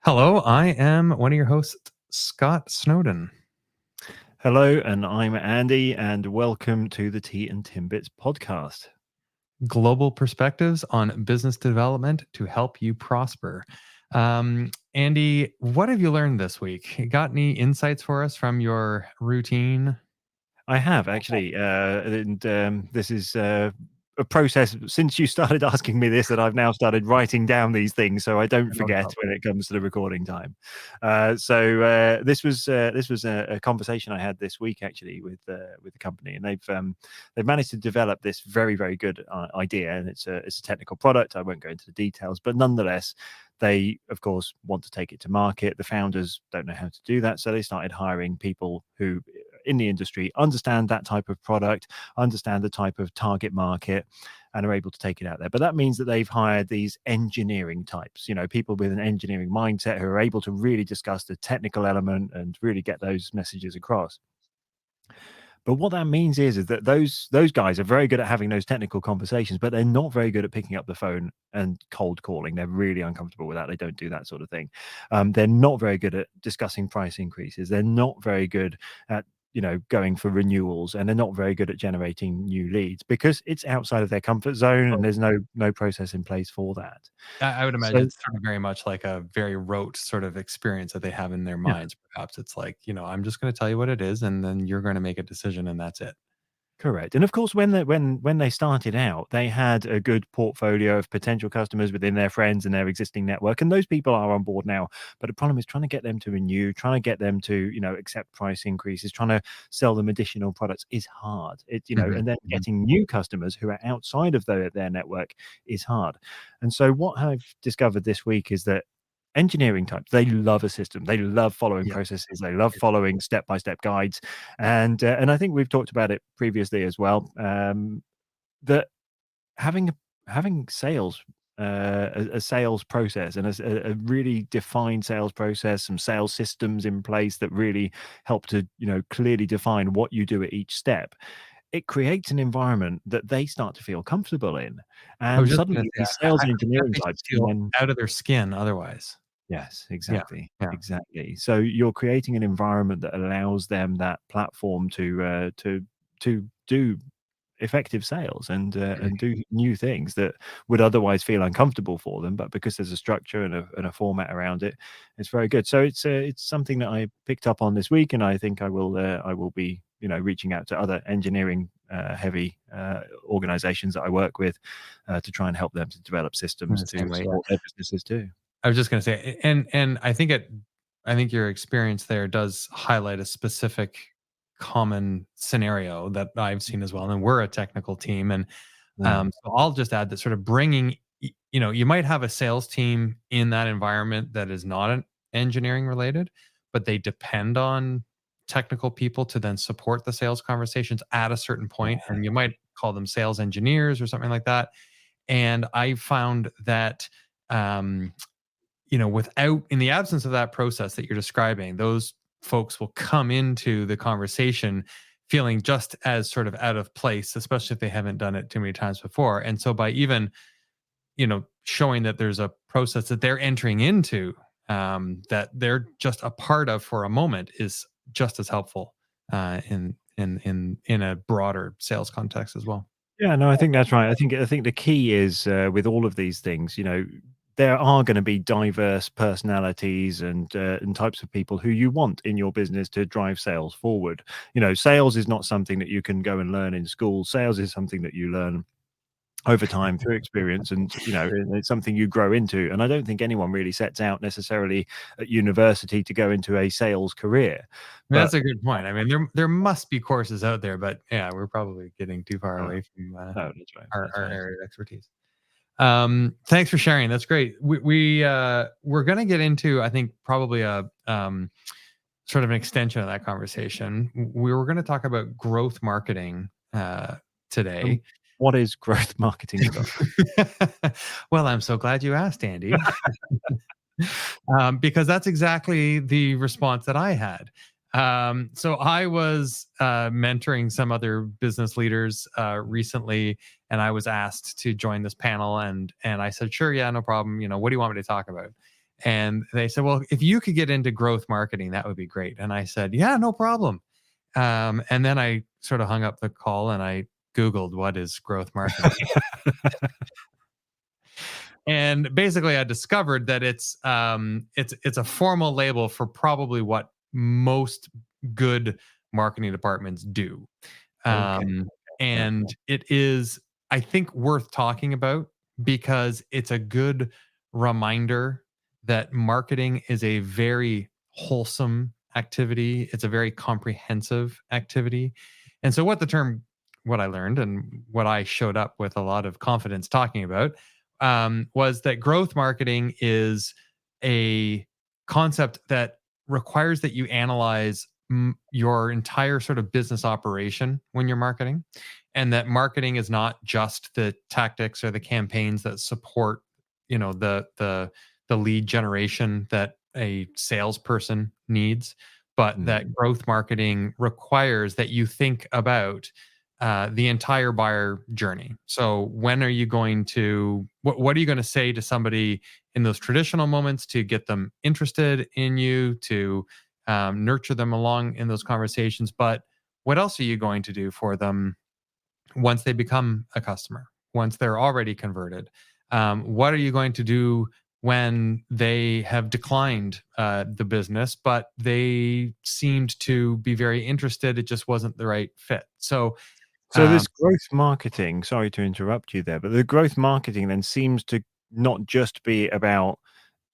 Hello, I am one of your hosts, Scott Snowden. Hello, and I'm Andy, and welcome to the Tea and Timbits podcast. Global perspectives on business development to help you prosper. Andy, what have you learned this week? You got any insights for us from your routine? I have actually, and this is a process since you started asking me this that I've now started writing down these things so I don't forget when it comes to the recording time. This was a conversation I had this week actually with the company, and they've managed to develop this very, very good idea, and it's a technical product. I won't go into the details, but nonetheless, they of course want to take it to market. The founders don't know how to do that, so they started hiring people who in the industry understand that type of product, understand the type of target market, and are able to take it out there. But that means that they've hired these engineering types, people with an engineering mindset who are able to really discuss the technical element and really get those messages across. But what that means is that those guys are very good at having those technical conversations, but they're not very good at picking up the phone and cold calling. They're really uncomfortable with that. They don't do that sort of thing. They're not very good at discussing price increases. They're not very good at going for renewals, and they're not very good at generating new leads because it's outside of their comfort zone and there's no process in place for that. I would imagine it's sort of very much like a very rote sort of experience that they have in their minds. Perhaps it's like, I'm just going to tell you what it is, and then you're going to make a decision, and that's it. Correct. And of course, when they started out, they had a good portfolio of potential customers within their friends and their existing network, and those people are on board now. But the problem is trying to get them to renew, trying to get them to accept price increases, trying to sell them additional products is hard. And then getting new customers who are outside of their network is hard. And so what I've discovered this week is that engineering types, they love a system, they love following processes, they love following step-by-step guides, and I think we've talked about it previously as well, that having sales, a sales process and a really defined sales process, some sales systems in place that really help to clearly define what you do at each step, it creates an environment that they start to feel comfortable in, and suddenly these sales engineering types feel can out of their skin otherwise. Yes, exactly. Exactly. So you're creating an environment that allows them that platform to do effective sales and do new things that would otherwise feel uncomfortable for them. But because there's a structure and a format around it, it's very good. So it's something that I picked up on this week, and I think I will be reaching out to other engineering heavy organizations that I work with to try and help them to develop systems to support their businesses too. I was just going to say, and I think your experience there does highlight a specific common scenario that I've seen as well. And we're a technical team, and so I'll just add that sort of bringing, you might have a sales team in that environment that is not engineering related, but they depend on technical people to then support the sales conversations at a certain point, and you might call them sales engineers or something like that. And I found that without, in the absence of that process that you're describing, those folks will come into the conversation feeling just as sort of out of place, especially if they haven't done it too many times before. And so by even, showing that there's a process that they're entering into, that they're just a part of for a moment, is just as helpful in a broader sales context as well. Yeah, no, I think that's right. I think the key is with all of these things, there are going to be diverse personalities and types of people who you want in your business to drive sales forward. Sales is not something that you can go and learn in school. Sales is something that you learn over time through experience, and it's something you grow into. And I don't think anyone really sets out necessarily at university to go into a sales career. That's a good point. I mean, there must be courses out there, but yeah, we're probably getting too far away from that's right. our area of expertise. Thanks for sharing. That's great. We're going to get into, I think, probably a sort of an extension of that conversation. We were going to talk about growth marketing today. What is growth marketing? Well, I'm so glad you asked, Andy, because that's exactly the response that I had. So I was mentoring some other business leaders recently, and I was asked to join this panel, and I said, sure, yeah, no problem. What do you want me to talk about? And they said, well, if you could get into growth marketing, that would be great. And I said, yeah, no problem. And then I sort of hung up the call and I Googled what is growth marketing. And basically I discovered that it's a formal label for probably what most good marketing departments do. Okay. Um, Yeah. and it is, I think, worth talking about because it's a good reminder that marketing is a very wholesome activity. It's a very comprehensive activity. And so, what I learned and what I showed up with a lot of confidence talking about was that growth marketing is a concept that requires that you analyze your entire sort of business operation when you're marketing, and that marketing is not just the tactics or the campaigns that support, the lead generation that a salesperson needs, but Mm. that growth marketing requires that you think about the entire buyer journey. So when are you going to what are you going to say to somebody in those traditional moments to get them interested in you, to nurture them along in those conversations? But what else are you going to do for them once they become a customer, once they're already converted? What are you going to do when they have declined the business, but they seemed to be very interested? It just wasn't the right fit. So, So um, this growth marketing, sorry to interrupt you there, but the growth marketing then seems to not just be about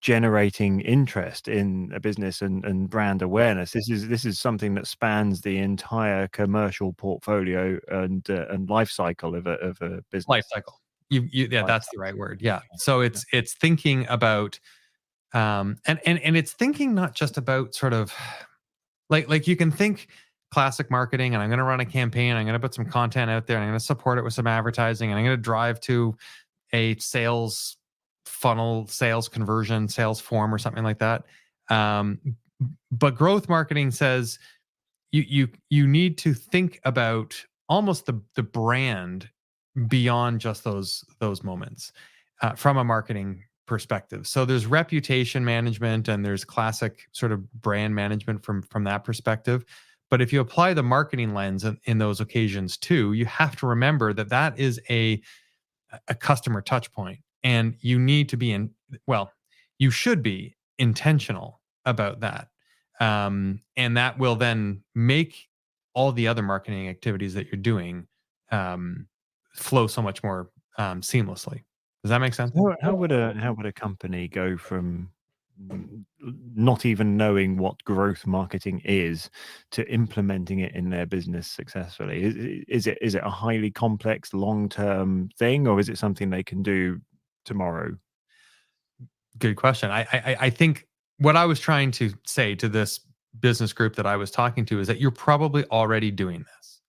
generating interest in a business and brand awareness. This is something that spans the entire commercial portfolio and life cycle of a life business. cycle. Yeah, Life that's the right word. Yeah. So cycle. it's thinking about and it's thinking not just about sort of like you can think classic marketing, and I'm going to run a campaign, I'm going to put some content out there, and I'm going to support it with some advertising, and I'm going to drive to a sales funnel, sales conversion, sales form, or something like that. Um, but growth marketing says you need to think about almost the brand beyond just those moments from a marketing perspective. So there's reputation management and there's classic sort of brand management from that perspective. But if you apply the marketing lens in those occasions too, you have to remember that that is a customer touch point, and you need to be well, you should be intentional about that. And that will then make all the other marketing activities that you're doing um, flow so much more seamlessly. Does that make sense? So how would a company go from not even knowing what growth marketing is to implementing it in their business successfully? Is it a highly complex long term thing, or is it something they can do tomorrow? Good question. I think what I was trying to say to this business group that I was talking to is that you're probably already doing this.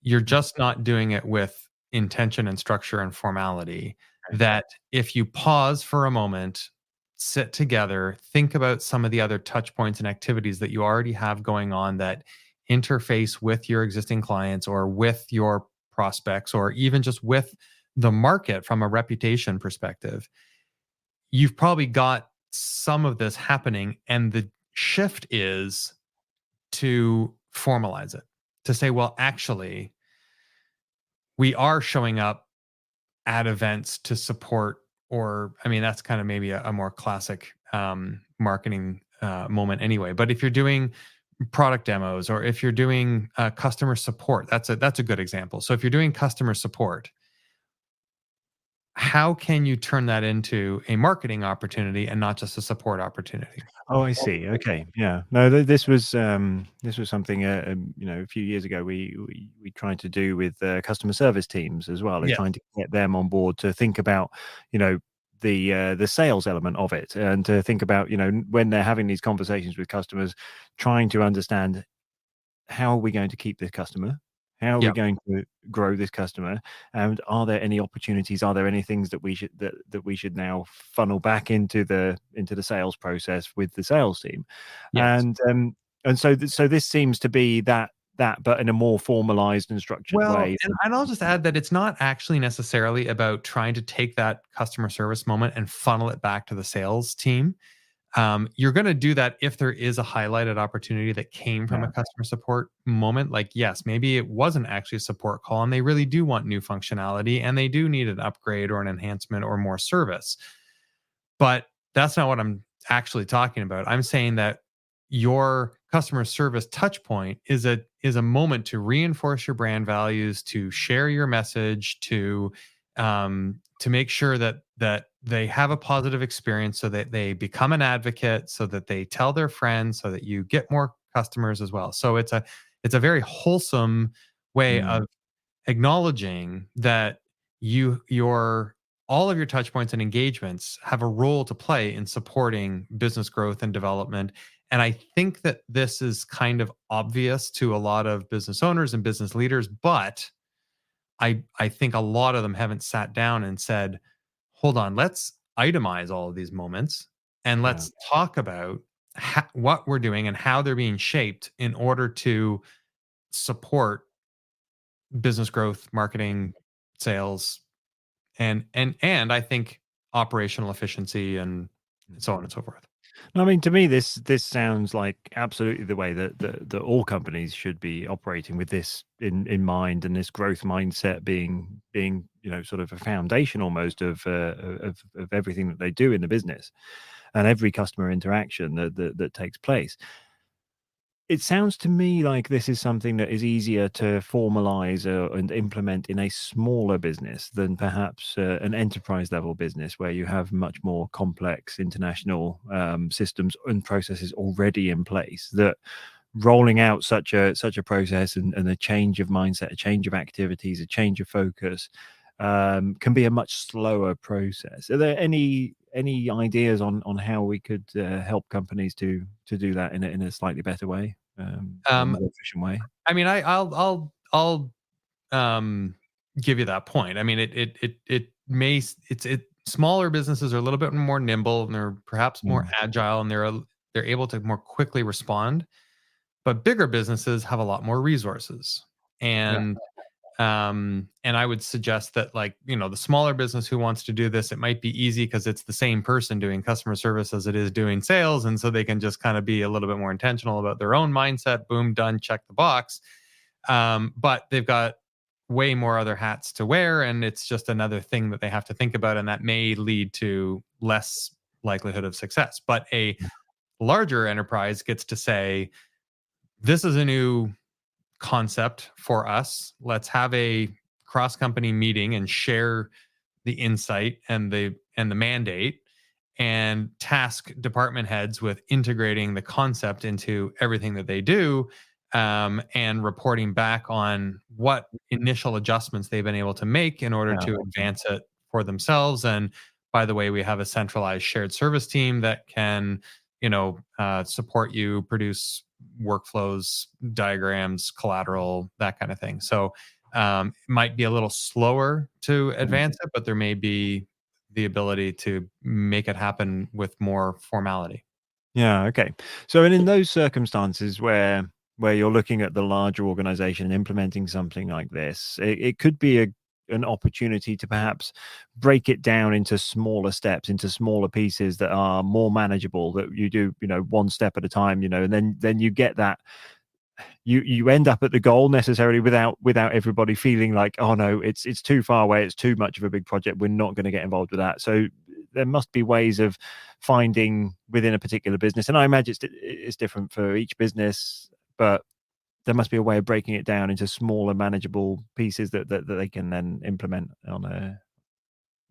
You're Mm, just not doing it with intention and structure and formality. okay. That if you pause for a moment, sit together, think about some of the other touch points and activities that you already have going on that interface with your existing clients or with your prospects or even just with the market from a reputation perspective, you've probably got some of this happening. And the shift is to formalize it, to say, well, actually, we are showing up at events to support, or I mean, that's kind of maybe a more classic marketing moment anyway. But if you're doing product demos or if you're doing customer support, that's a good example. So if you're doing customer support, how can you turn that into a marketing opportunity and not just a support opportunity? Oh, I see. Okay, yeah. No, this was something a few years ago we tried to do with customer service teams as well. They're Yes. trying to get them on board to think about you know the sales element of it, and to think about when they're having these conversations with customers, trying to understand how are we going to keep this customer? How are we Yep. going to grow this customer? And are there any opportunities? Are there any things that we should now funnel back into the sales process with the sales team? Yes. And so this seems to be that, but in a more formalized and structured Well, way. and I'll just add that it's not actually necessarily about trying to take that customer service moment and funnel it back to the sales team. You're going to do that if there is a highlighted opportunity that came from Yeah. a customer support moment. Like, yes, maybe it wasn't actually a support call and they really do want new functionality and they do need an upgrade or an enhancement or more service. But that's not what I'm actually talking about. I'm saying that your customer service touch point is a moment to reinforce your brand values, to share your message, to make sure that they have a positive experience, so that they become an advocate, so that they tell their friends, so that you get more customers as well. So it's a very wholesome way Mm. of acknowledging that your all of your touch points and engagements have a role to play in supporting business growth and development. And I think that this is kind of obvious to a lot of business owners and business leaders, but I think a lot of them haven't sat down and said, hold on, let's itemize all of these moments and Yeah. let's talk about what we're doing and how they're being shaped in order to support business growth, marketing, sales, and I think operational efficiency and so on and so forth. I mean, to me, this sounds like absolutely the way that all companies should be operating, with this in mind, and this growth mindset being sort of a foundation almost of everything that they do in the business, and every customer interaction that takes place. It sounds to me like this is something that is easier to formalize and implement in a smaller business than perhaps an enterprise level business, where you have much more complex international systems and processes already in place. That rolling out such a process, and a change of mindset, a change of activities, a change of focus, can be a much slower process. Are there any ideas on how we could help companies to do that in a slightly better way, or a Um, more efficient way? I mean, I'll um, give you that point. I mean, it may it smaller businesses are a little bit more nimble and they're perhaps more Mm. agile and they're able to more quickly respond. But bigger businesses have a lot more resources, Yeah. and I would suggest that, like, the smaller business who wants to do this, it might be easy because it's the same person doing customer service as it is doing sales, and so they can just kind of be a little bit more intentional about their own mindset. Boom, done, check the box. But they've got way more other hats to wear, and it's just another thing that they have to think about, and that may lead to less likelihood of success. But a larger enterprise gets to say, this is a new concept for us. Let's have a cross company meeting and share the insight and the mandate, and task department heads with integrating the concept into everything that they do, and reporting back on what initial adjustments they've been able to make in order Yeah. to advance it for themselves. And by the way, we have a centralized shared service team that can support you produce workflows, diagrams, collateral, that kind of thing. So it might be a little slower to advance it, but there may be the ability to make it happen with more formality. Yeah, okay. So, and in those circumstances where you're looking at the larger organization and implementing something like this, it could be an opportunity to perhaps break it down into smaller steps, into smaller pieces that are more manageable, that you do, one step at a time, and then you get that, you end up at the goal necessarily without everybody feeling like, oh no, it's too far away, it's too much of a big project, we're not going to get involved with that. So there must be ways of finding within a particular business, and I imagine it's different for each business, but there must be a way of breaking it down into smaller manageable pieces that they can then implement on a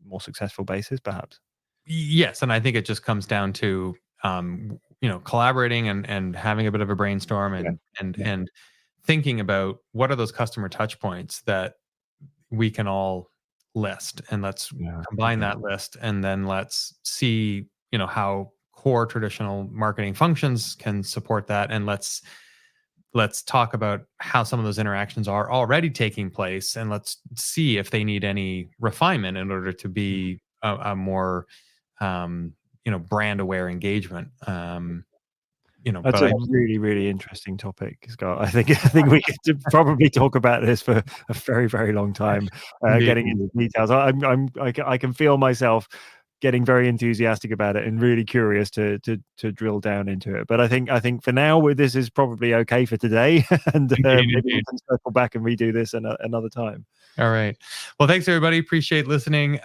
more successful basis, perhaps. Yes, and I think it just comes down to collaborating and having a bit of a brainstorm, Yeah. Yeah. and thinking about what are those customer touch points that we can all list, and let's Yeah. combine Okay. that list, and then let's see how core traditional marketing functions can support that, and let's talk about how some of those interactions are already taking place, and let's see if they need any refinement in order to be a more brand aware engagement. That's But a I really, really interesting topic, Scott. I think we could probably talk about this for a very, very long time, indeed, getting into details. I can feel myself getting very enthusiastic about it and really curious to drill down into it. But I think for now, this is probably okay for today, and maybe we can circle back and redo this another time. All right. Well, thanks everybody. Appreciate listening.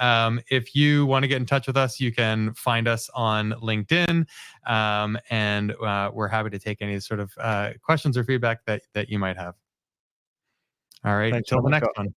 If you want to get in touch with us, you can find us on LinkedIn, and we're happy to take any sort of questions or feedback that you might have. All right. Thanks Until the so much, next Scott. one.